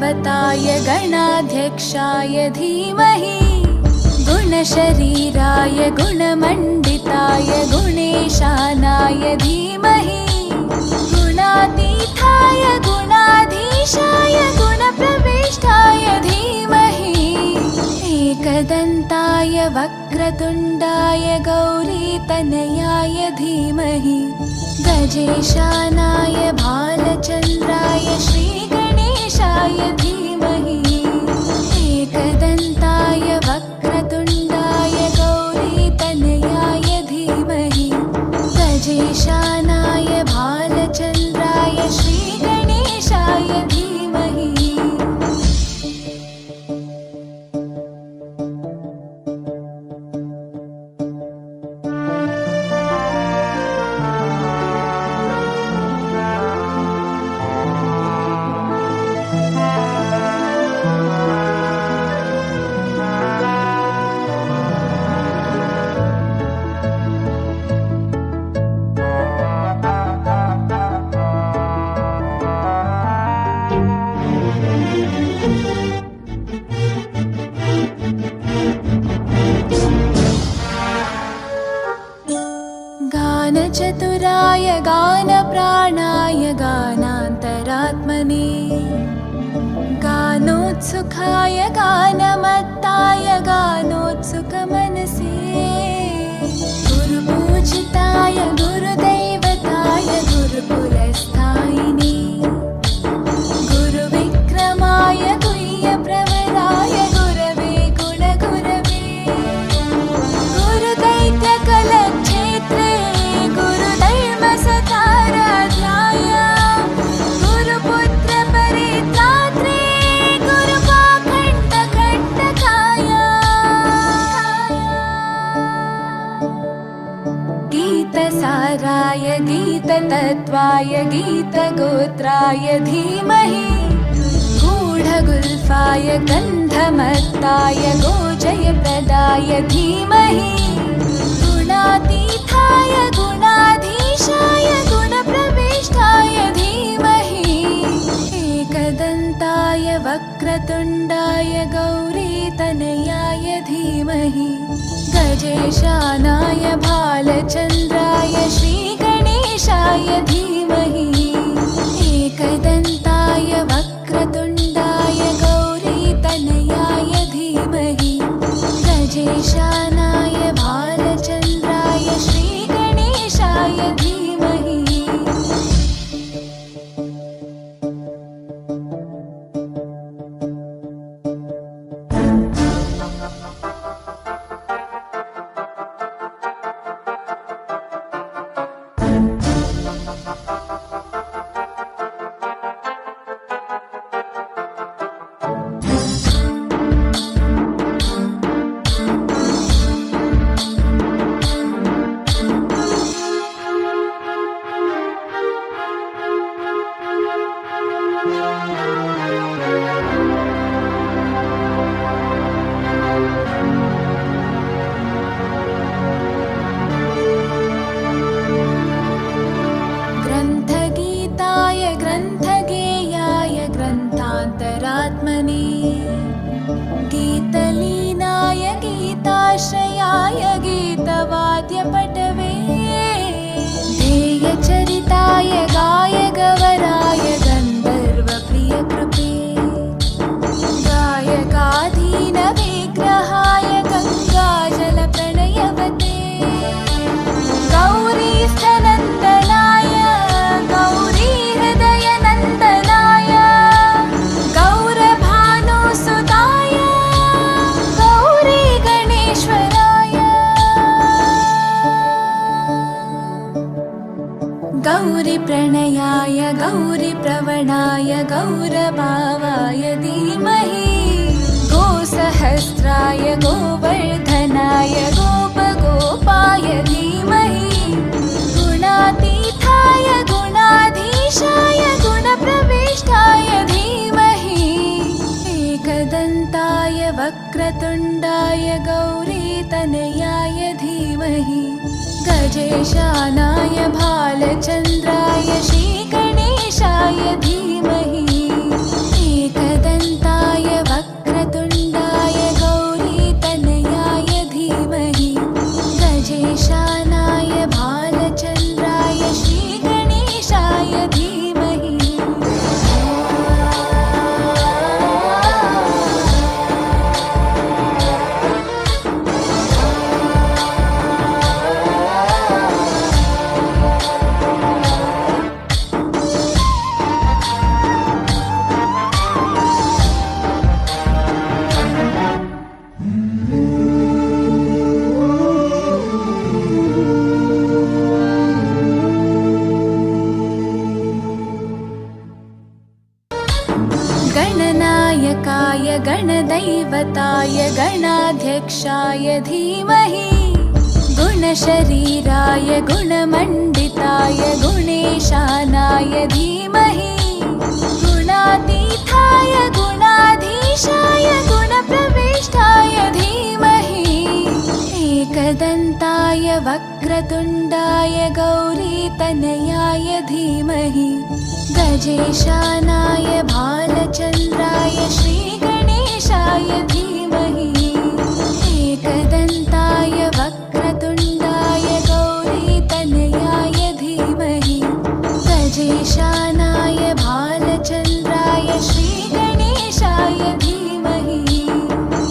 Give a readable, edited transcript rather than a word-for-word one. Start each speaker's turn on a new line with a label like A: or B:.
A: गणपताय गणाध्यक्षाय धीमहि गुणशरीराय गुणमण्डिताय गुणेशानाय धीमहि गुणातीताय गुणाधीशाय गुणप्रविष्टाय धीमहि एकदन्ताय वक्रतुण्डाय गौरीतनयाय धीमहि गजेशानाय भालचन्द्राय श्रीगणेशाय धीमहि एकदन्ताय वक्रतुण्डाय गौरीतनयाय धीमहि गजेशानाय भालचन्द्राय श्रीगणेशाय धीमहि। गानचतुराय गानप्राणाय गानान्तरात्मने गानोत्सुकाय गानमत्ताय गानोत्सुकमनसे गुरुपूजिताय गुरुदैवताय गुरुकुलस्थायिने गुरुविक्रमाय गुह्यप्रवराय गुरवे गुणगुरवे गुरुदैत्यकलक्षेत्रे गुरुधर्मसताराध्याय गुरुपुत्रपरित्रात्रे गुरुपाखण्डखण्डकाय गीतसाराय गीततत्त्वाय गीतगोत्राय धीमहि गूढगुल्फाय गन्धमत्ताय गोजयप्रदाय धीमहि गुणातीताय गुणाधीशाय गुणप्रविष्टाय धीमहि एकदन्ताय वक्रतुण्डाय गौरीतनयाय धीमहि गजेशानाय भालचन्द्राय श्रीगणेशाय धीमहि एकदन्ताय वक्रतुण्डाय गौरीतनयाय धीमहि गजेशानाय भालचन्द्राय श्रीगणेशाय धीमहि। ग्रन्थगीताय ग्रन्थगेयाय ग्रन्थान्तरात्मने गीतलीनाय गीताश्रयाय गीतवाद्यपटवे ध्येयचरिताय गायगवराय गन्धर्वप्रियकृपे गायकाधीनविग्रहाय गङ्गाजलप्रणयवते गौरीस्थनन्दनाय गौरीहृदयनन्दनाय गौरभानुसुताय गौरीगणेश्वराय गौरीप्रणयाय गौरीप्रवणाय गौरभावाय धीमहि गोसहस्राय गोवर्धनाय गोपगोपाय धीमहि गुणातीताय गुणाधीशाय गुणप्रविष्टाय धीमहि एकदन्ताय वक्रतुण्डाय गौरीतनयाय धीमहि गजेशानाय भालचन्द्राय श्रीगणेशाय धीमहि एकदन्ताय गणपताय गणाध्यक्षाय धीमहि गुणशरीराय गुणमण्डिताय गुणेशानाय धीमहि गुणातीताय गुणाधीशाय गुणप्रविष्टाय धीमहि एकदन्ताय वक्रतुण्डाय गौरीतनयाय धीमहि गजेशानाय भालचन्द्राय श्रीगणेशाय धीमहि